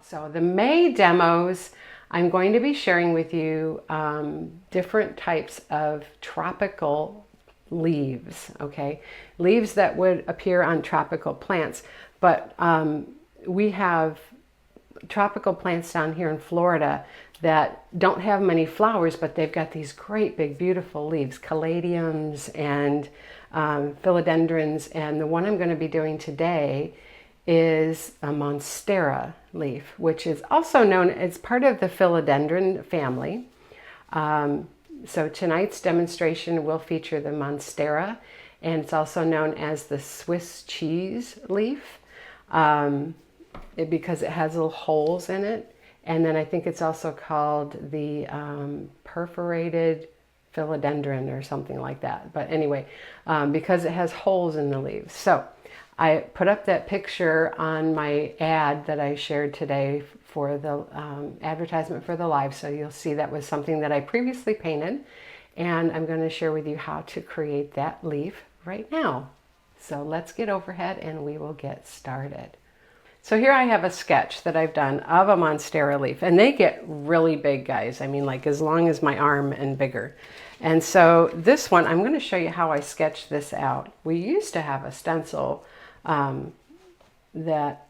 So the May demos, I'm going to be sharing with you different types of tropical leaves, okay? Leaves that would appear on tropical plants, but we have tropical plants down here in Florida that don't have many flowers, but they've got these great big beautiful leaves, caladiums and philodendrons, and the one I'm going to be doing today is a Monstera leaf, which is also known as part of the philodendron family. So tonight's demonstration will feature the Monstera, and it's also known as the Swiss cheese leaf because it has little holes in it. And then I think it's also called the perforated philodendron or something like that. But anyway, because it has holes in the leaves. So I put up that picture on my ad that I shared today for the advertisement for the live. So you'll see that was something that I previously painted. And I'm going to share with you how to create that leaf right now. So let's get overhead and we will get started. So here I have a sketch that I've done of a Monstera leaf, and they get really big, guys. I mean, like as long as my arm and bigger. And so this one, I'm going to show you how I sketched this out. We used to have a stencil that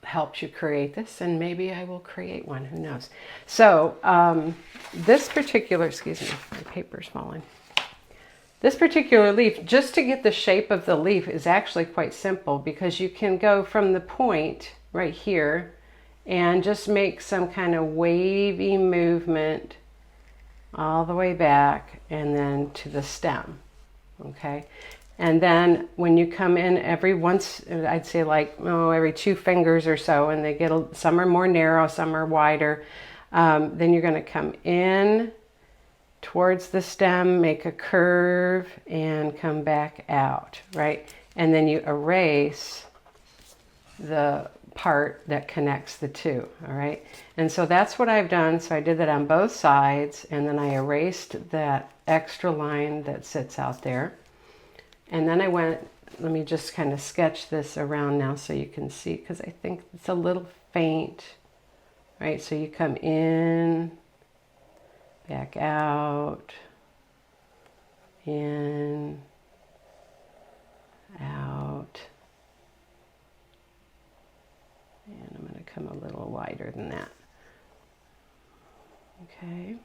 helps you create this, and maybe I will create one, who knows. So this particular, excuse me, my paper's falling. This particular leaf, just to get the shape of the leaf, is actually quite simple because you can go from the point right here and just make some kind of wavy movement all the way back and then to the stem, okay? And then when you come in every once, I'd say like, every 2 fingers or so, and they get, some are more narrow, some are wider, then you're gonna come in towards the stem, make a curve, and come back out, right? And then you erase the part that connects the two, all right? And so that's what I've done. So I did that on both sides, and then I erased that extra line that sits out there. And then I went, let me just kind of sketch this around now so you can see, because I think it's a little faint, right? So you come in, back out, in, out, and I'm going to come a little wider than that. Okay,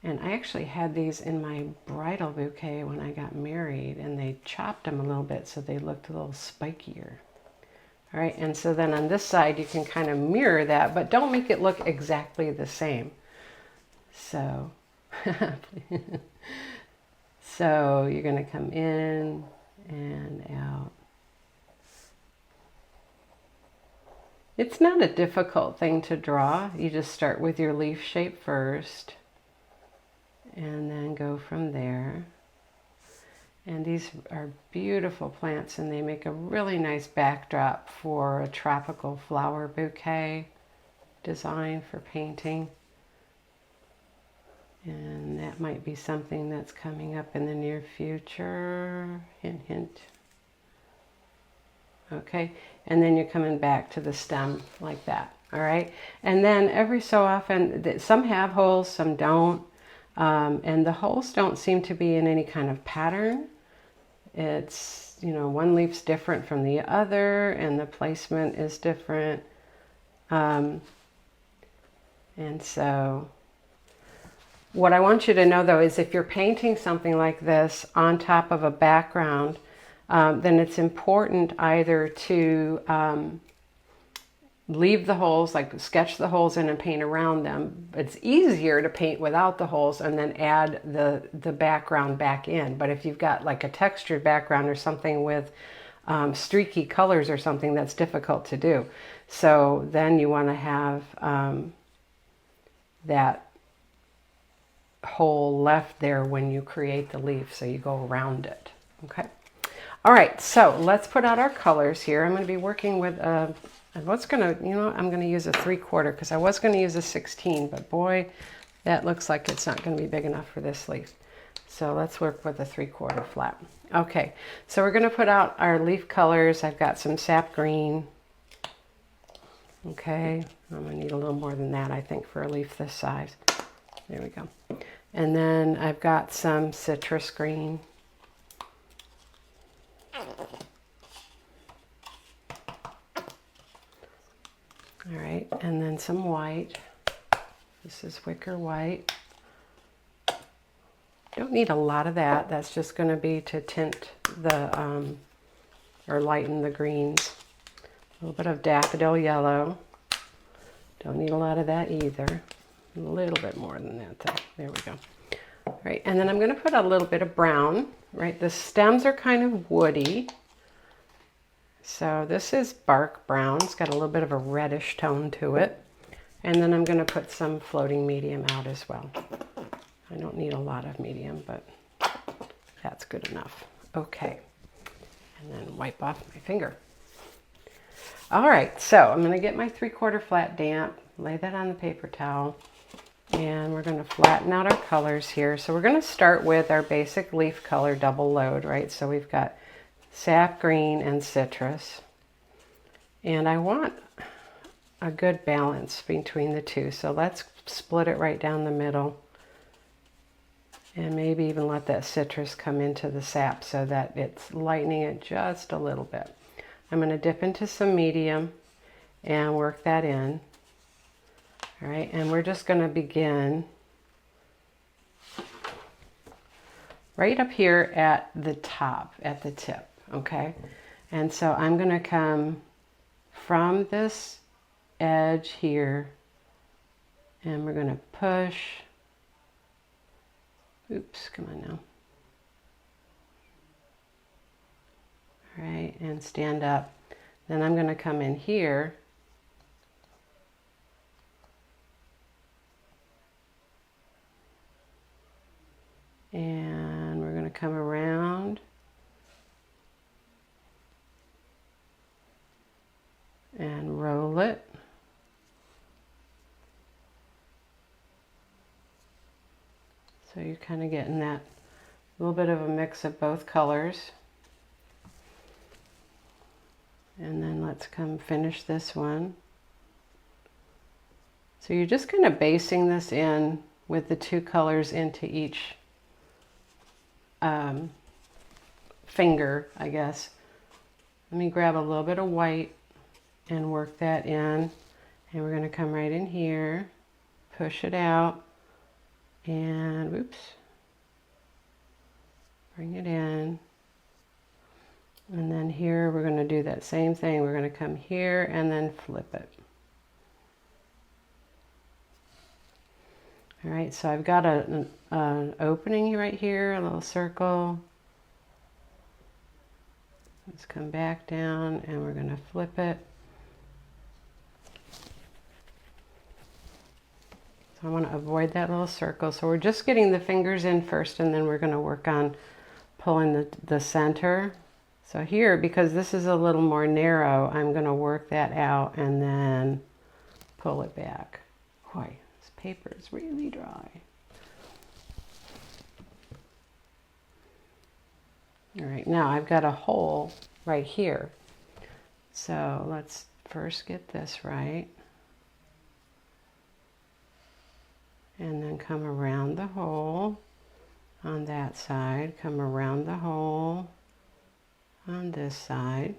and I actually had these in my bridal bouquet when I got married, and they chopped them a little bit so they looked a little spikier. All right, and so then on this side you can kind of mirror that, but don't make it look exactly the same. So, so you're going to come in and out. It's not a difficult thing to draw. You just start with your leaf shape first and then go from there. And these are beautiful plants, and they make a really nice backdrop for a tropical flower bouquet design for painting. And that might be something that's coming up in the near future. Hint, hint. Okay, and then you're coming back to the stem like that, all right? And then every so often, some have holes, some don't. And the holes don't seem to be in any kind of pattern. It's, you know, one leaf's different from the other, and the placement is different. And so what I want you to know, though, is if you're painting something like this on top of a background, then it's important either to leave the holes, like sketch the holes in and paint around them. It's easier to paint without the holes and then add the background back in. But if you've got like a textured background or something with streaky colors or something, that's difficult to do. So then you want to have that hole left there when you create the leaf, so you go around it. Okay. All right, so let's put out our colors here. I'm going to be working with I'm going to use a 3/4 because I was going to use a 16, but boy, that looks like it's not going to be big enough for this leaf. So let's work with a 3/4 flat. Okay, so we're going to put out our leaf colors. I've got some sap green. Okay, I'm gonna need a little more than that, I think, for a leaf this size. There we go. And then I've got some citrus green. All right, and then some white. This is wicker white. Don't need a lot of that. That's just going to be to tint the, or lighten the greens. A little bit of daffodil yellow. Don't need a lot of that either. A little bit more than that though. There we go. All right, and then I'm going to put a little bit of brown, right? The stems are kind of woody. So this is bark brown. It's got a little bit of a reddish tone to it. And then I'm going to put some floating medium out as well. I don't need a lot of medium, but that's good enough. Okay. And then wipe off my finger. All right, so I'm going to get my 3/4 flat damp, lay that on the paper towel, and we're going to flatten out our colors here. So we're going to start with our basic leaf color double load, right? So we've got sap green and citrus. And I want a good balance between the two. So let's split it right down the middle. And maybe even let that citrus come into the sap so that it's lightening it just a little bit. I'm going to dip into some medium and work that in. All right, and we're just going to begin right up here at the top, at the tip, okay? And so I'm going to come from this edge here, and we're going to push. Oops, come on now. All right, and stand up. Then I'm going to come in here and we're going to come around and roll it. So you're kind of getting that little bit of a mix of both colors. And then let's come finish this one. So you're just kind of basing this in with the two colors into each finger, I guess. Let me grab a little bit of white and work that in. And we're going to come right in here, push it out, and oops, bring it in. And then here we're going to do that same thing. We're going to come here and then flip it. All right, so I've got an opening right here, a little circle. Let's come back down and we're going to flip it. So I want to avoid that little circle. So we're just getting the fingers in first, and then we're going to work on pulling the center. So here, because this is a little more narrow, I'm going to work that out and then pull it back. Boy, this paper is really dry. All right, now I've got a hole right here. So let's first get this right. And then come around the hole on that side, come around the hole on this side.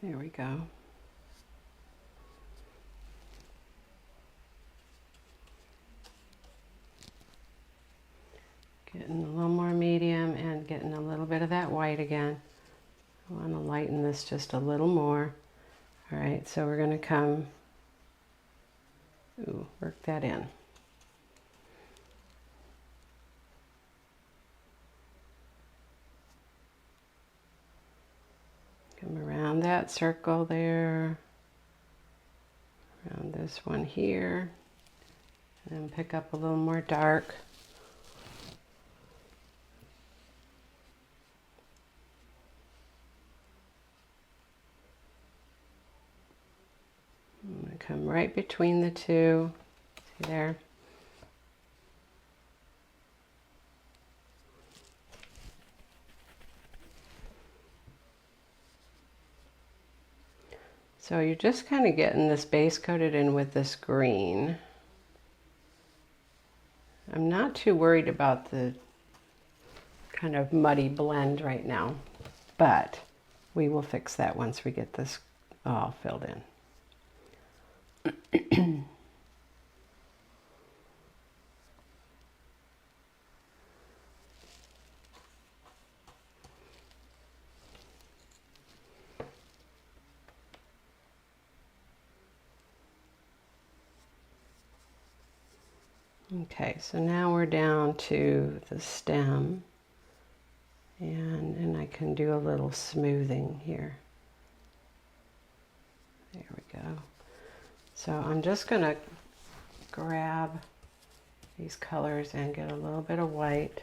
There we go. Getting a little more medium and getting a little bit of that white again. I want to lighten this just a little more. All right, so we're going to come, work that in. Come around that circle there, around this one here, and then pick up a little more dark. come right between the two. See there? So you're just kind of getting this base coated in with this green. I'm not too worried about the kind of muddy blend right now, but we will fix that once we get this all filled in. Okay, so now we're down to the stem, and I can do a little smoothing here. There we go. So I'm just going to grab these colors and get a little bit of white,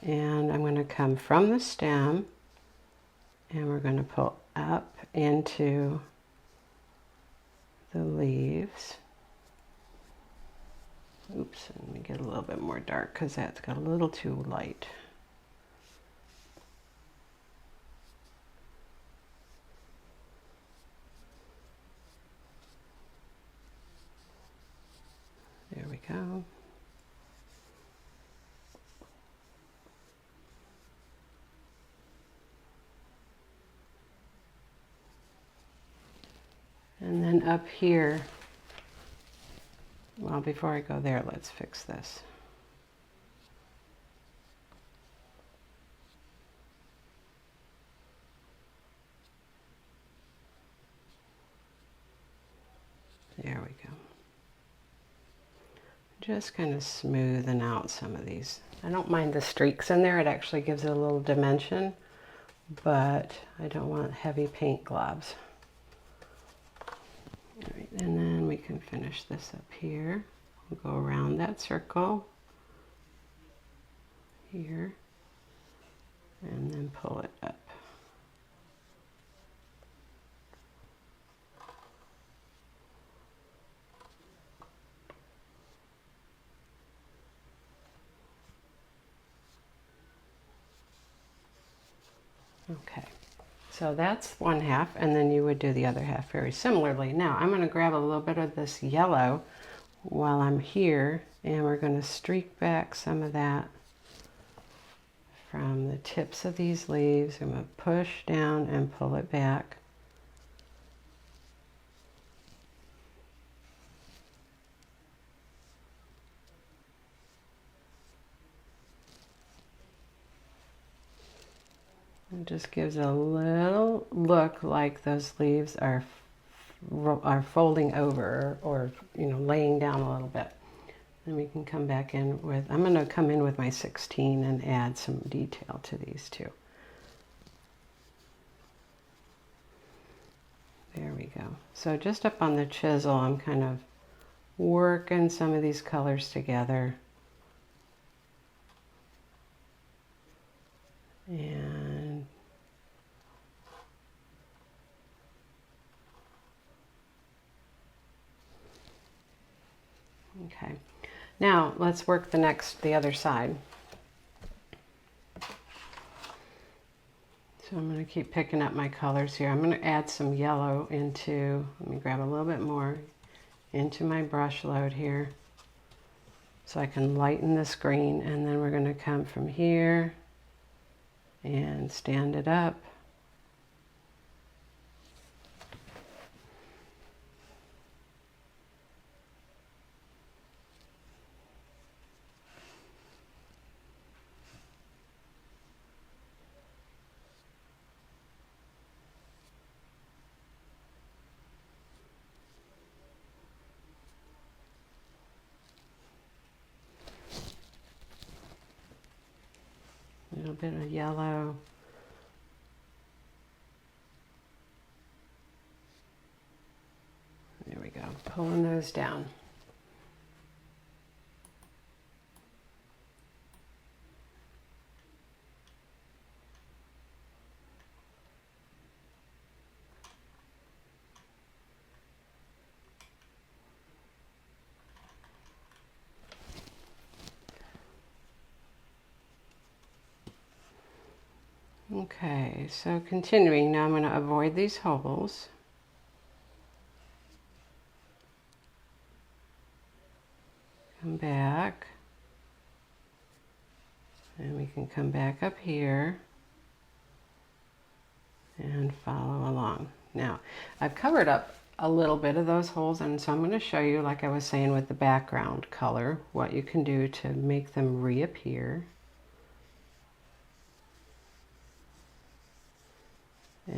and I'm going to come from the stem and we're going to pull up into the leaves. Oops, let me get a little bit more dark because that's got a little too light. There we go. And then up here, well, before I go there, let's fix this. There we go. Just kind of smoothing out some of these. I don't mind the streaks in there. It actually gives it a little dimension, but I don't want heavy paint globs. All right, and then we can finish this up here. We'll go around that circle here and then pull it up. Okay, so that's one half, and then you would do the other half very similarly. Now I'm going to grab a little bit of this yellow while I'm here, and we're going to streak back some of that from the tips of these leaves. I'm going to push down and pull it back. It just gives a little look like those leaves are folding over, or you know, laying down a little bit. Then we can come back in with, I'm going to come in with my 16 and add some detail to these two. There we go. So just up on the chisel, I'm kind of working some of these colors together. And okay, now let's work the other side. So I'm going to keep picking up my colors here. I'm going to add some yellow into, let me grab a little bit more into my brush load here so I can lighten this green, and then we're going to come from here and stand it up. A little bit of yellow. There we go, pulling those down. Okay, so continuing, now I'm going to avoid these holes. Come back. And we can come back up here and follow along. Now, I've covered up a little bit of those holes, and so I'm going to show you, like I was saying with the background color, what you can do to make them reappear.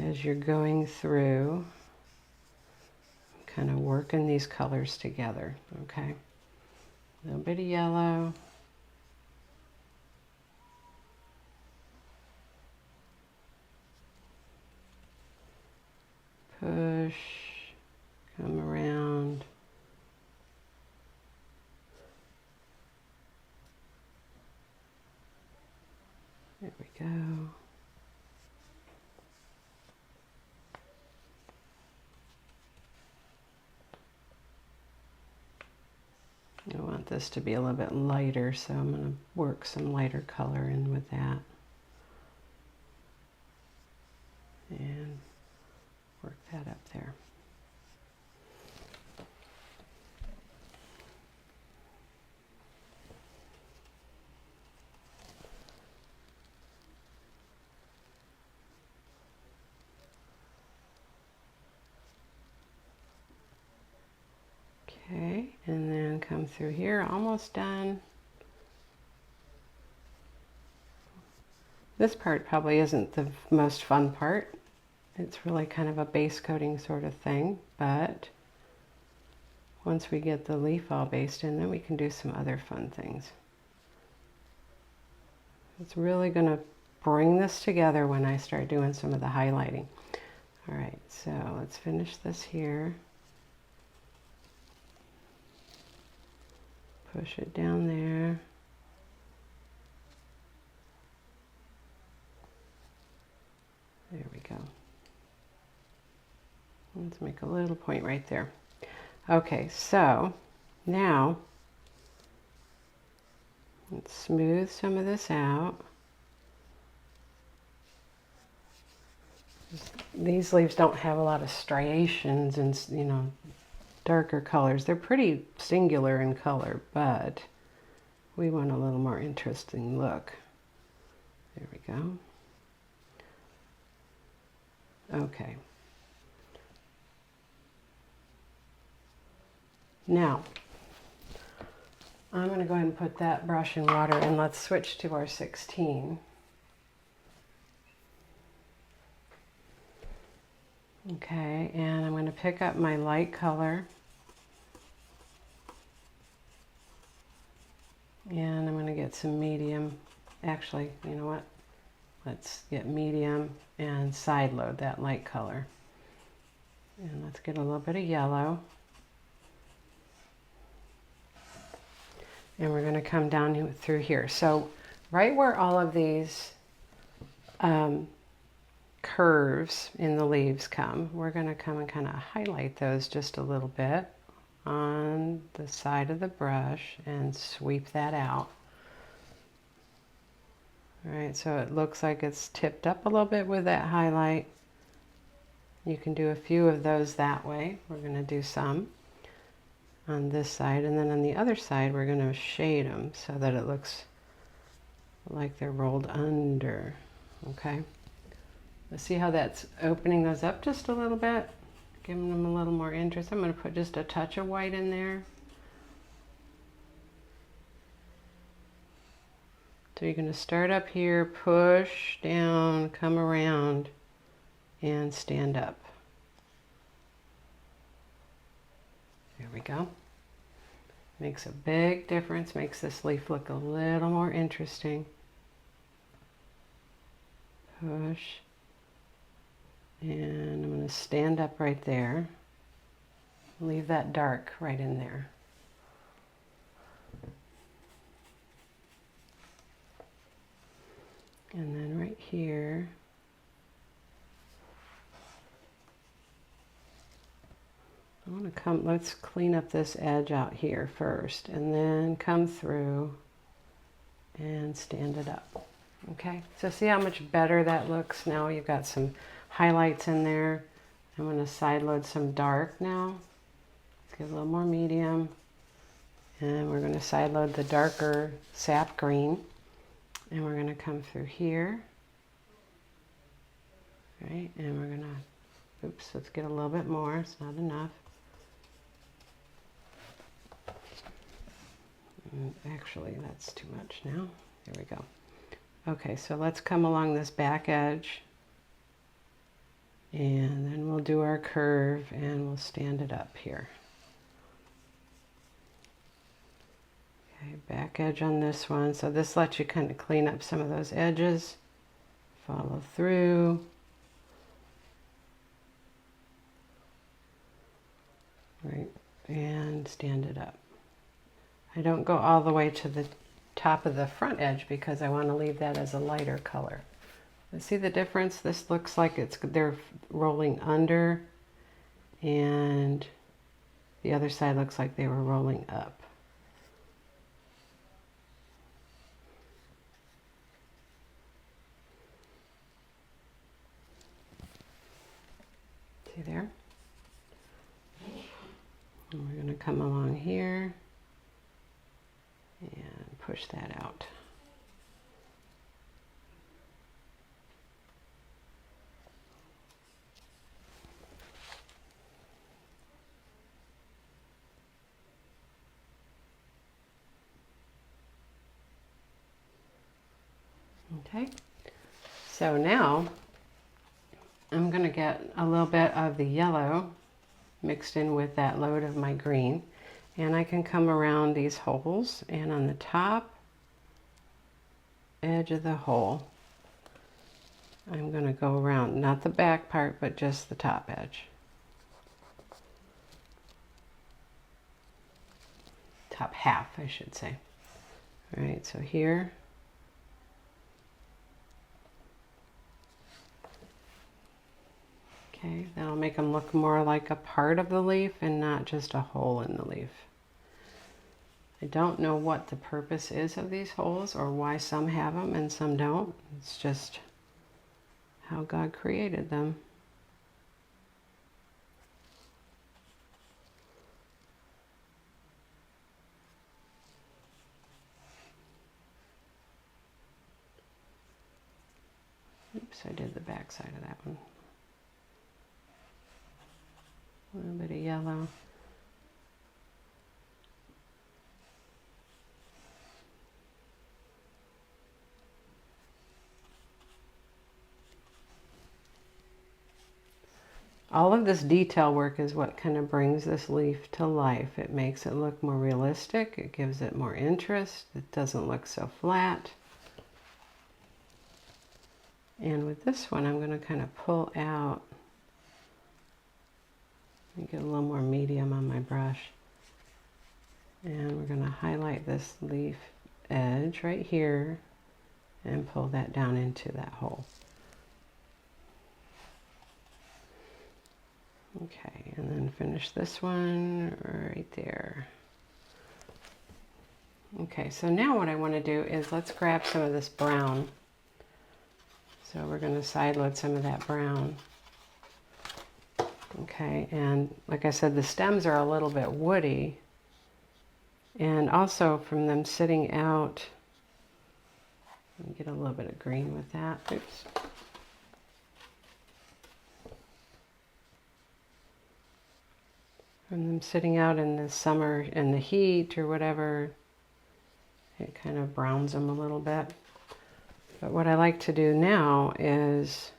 As you're going through, kind of working these colors together, okay? A little bit of yellow. Push, come around. There we go. I want this to be a little bit lighter, so I'm going to work some lighter color in with that. And work that up there. Okay, and then come through here, almost done. This part probably isn't the most fun part. It's really kind of a base coating sort of thing, but once we get the leaf all based in, then we can do some other fun things. It's really going to bring this together when I start doing some of the highlighting. All right, so let's finish this here. Push it down there. There we go. Let's make a little point right there. Okay, so now let's smooth some of this out. These leaves don't have a lot of striations and, you know, darker colors. They're pretty singular in color, but we want a little more interesting look. There we go. Okay. Now, I'm going to go ahead and put that brush in water, and let's switch to our 16. Okay, and I'm going to pick up my light color, and I'm going to get some medium. Actually, you know what? Let's get medium and side load that light color. And let's get a little bit of yellow. And we're going to come down through here. So right where all of these curves in the leaves come, we're going to come and kind of highlight those just a little bit on the side of the brush and sweep that out. All right, so it looks like it's tipped up a little bit with that highlight. You can do a few of those that way. We're going to do some on this side, and then on the other side we're going to shade them so that it looks like they're rolled under. Okay, let's see how that's opening those up just a little bit, giving them a little more interest. I'm going to put just a touch of white in there. So you're going to start up here, push down, come around, and stand up. There we go. Makes a big difference, makes this leaf look a little more interesting. Push. And I'm going to stand up right there. Leave that dark right in there. And then right here, I want to come, let's clean up this edge out here first, and then come through and stand it up. Okay, so see how much better that looks now? You've got some highlights in there. I'm going to side load some dark now. Let's get a little more medium. And we're going to side load the darker sap green. And we're going to come through here. Right, and we're going to, oops, let's get a little bit more. It's not enough. And actually, that's too much now. There we go. Okay, so let's come along this back edge. And then we'll do our curve and we'll stand it up here. Okay, back edge on this one. So this lets you kind of clean up some of those edges. Follow through. Right, and stand it up. I don't go all the way to the top of the front edge because I want to leave that as a lighter color. But see the difference? This looks like they're rolling under, and the other side looks like they were rolling up. See there? And we're going to come along here and push that out. Okay, so now I'm going to get a little bit of the yellow mixed in with that load of my green, and I can come around these holes, and on the top edge of the hole I'm going to go around, not the back part, but just the top edge. Top half, I should say. All right, so here. Okay, that'll make them look more like a part of the leaf and not just a hole in the leaf. I don't know what the purpose is of these holes or why some have them and some don't. It's just how God created them. Oops, I did the back side of that one. A little bit of yellow. All of this detail work is what kind of brings this leaf to life. It makes it look more realistic. It gives it more interest. It doesn't look so flat. And with this one, I'm going to kind of pull out. Let me get a little more medium on my brush. And we're going to highlight this leaf edge right here and pull that down into that hole. Okay, and then finish this one right there. Okay, so now what I want to do is let's grab some of this brown. So we're going to side load some of that brown. Okay, and like I said, the stems are a little bit woody. And also from them sitting out, let me get a little bit of green with that. Oops. From them sitting out in the summer in the heat or whatever, it kind of browns them a little bit. But what I like to do now is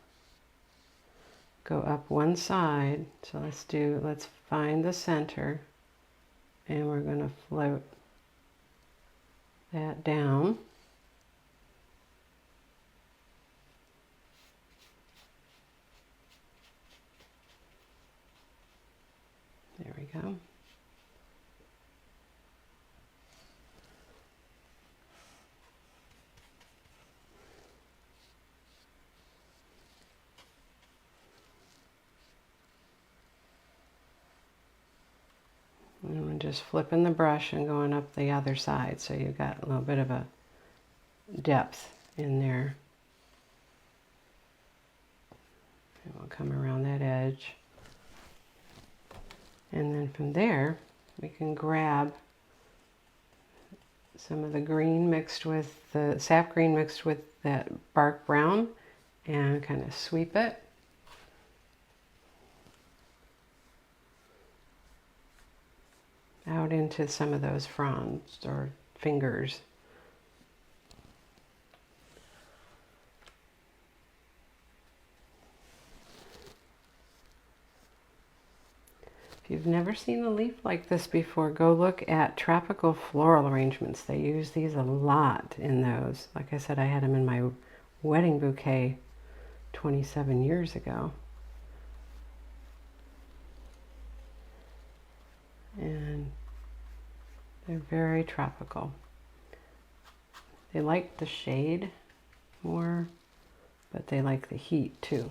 go up one side. So let's find the center, and we're going to float that down. There we go. And we're just flipping the brush and going up the other side, so you've got a little bit of a depth in there. And we'll come around that edge. And then from there, we can grab some of the green mixed with the sap green mixed with that bark brown and kind of sweep it. Out into some of those fronds or fingers. If you've never seen a leaf like this before, go look at tropical floral arrangements. They use these a lot in those. Like I said, I had them in my wedding bouquet 27 years ago. And they're very tropical. They like the shade more, but they like the heat too.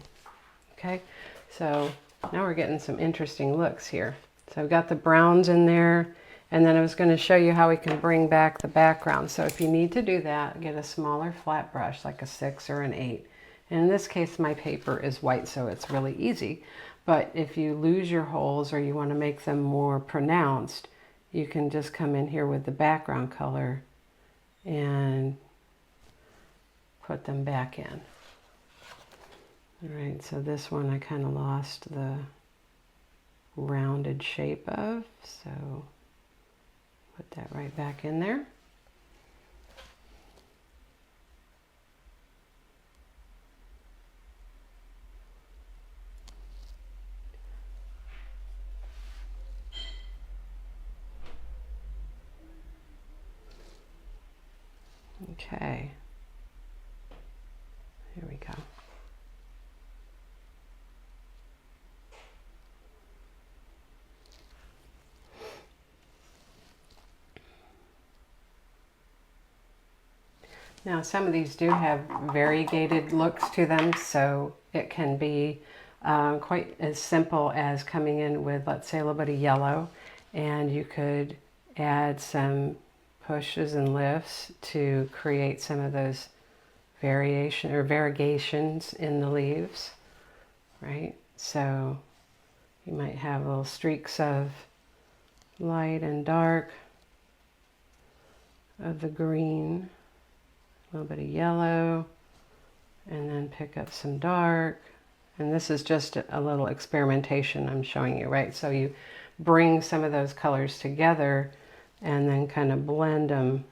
Okay, so now we're getting some interesting looks here. So I've got the browns in there, and then I was going to show you how we can bring back the background. So if you need to do that, get a smaller flat brush, like a 6 or an 8. And in this case, my paper is white, so it's really easy. But if you lose your holes or you want to make them more pronounced, you can just come in here with the background color and put them back in. All right, so this one I kind of lost the rounded shape of, so put that right back in there. Okay, here we go. Now some of these do have variegated looks to them, so it can be quite as simple as coming in with, let's say, a little bit of yellow, and you could add some pushes and lifts to create some of those variation or variegations in the leaves, right? So you might have little streaks of light and dark of the green, a little bit of yellow, and then pick up some dark. And this is just a little experimentation I'm showing you, right? So you bring some of those colors together and then kind of blend them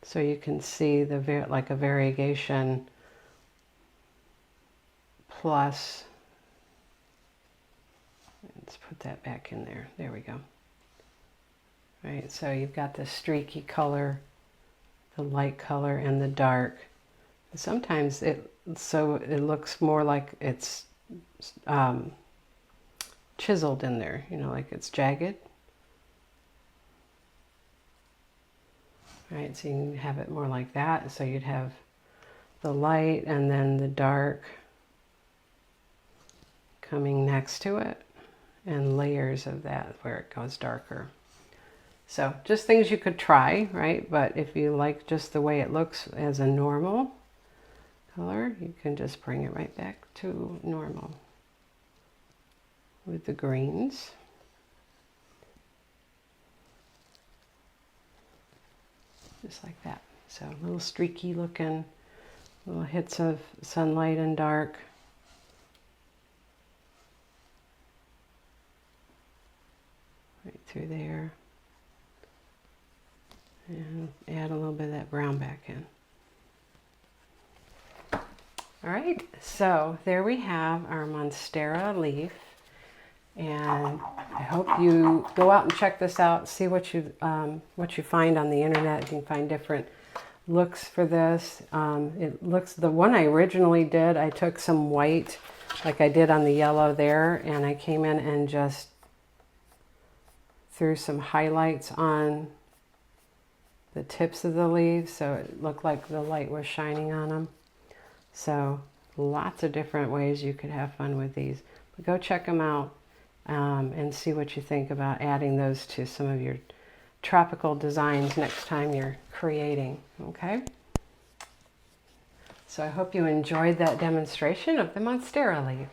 so you can see the like a variegation plus. Let's put that back in there. There we go. Right, so you've got the streaky color, the light color, and the dark. Sometimes it looks more like it's chiseled in there, you know, like it's jagged. Right, so you can have it more like that. So you'd have the light and then the dark coming next to it, and layers of that where it goes darker. So just things you could try, right? But if you like just the way it looks as a normal color, you can just bring it right back to normal with the greens. Just like that. So a little streaky looking, little hits of sunlight and dark. Right through there. And add a little bit of that brown back in. All right, so there we have our Monstera leaf. And I hope you go out and check this out, see what you find on the internet. You can find different looks for this. It looks, the one I originally did, I took some white, like I did on the yellow there, and I came in and just threw some highlights on the tips of the leaves, so it looked like the light was shining on them. So lots of different ways you could have fun with these. But go check them out. And see what you think about adding those to some of your tropical designs next time you're creating, okay? So I hope you enjoyed that demonstration of the Monstera leaf.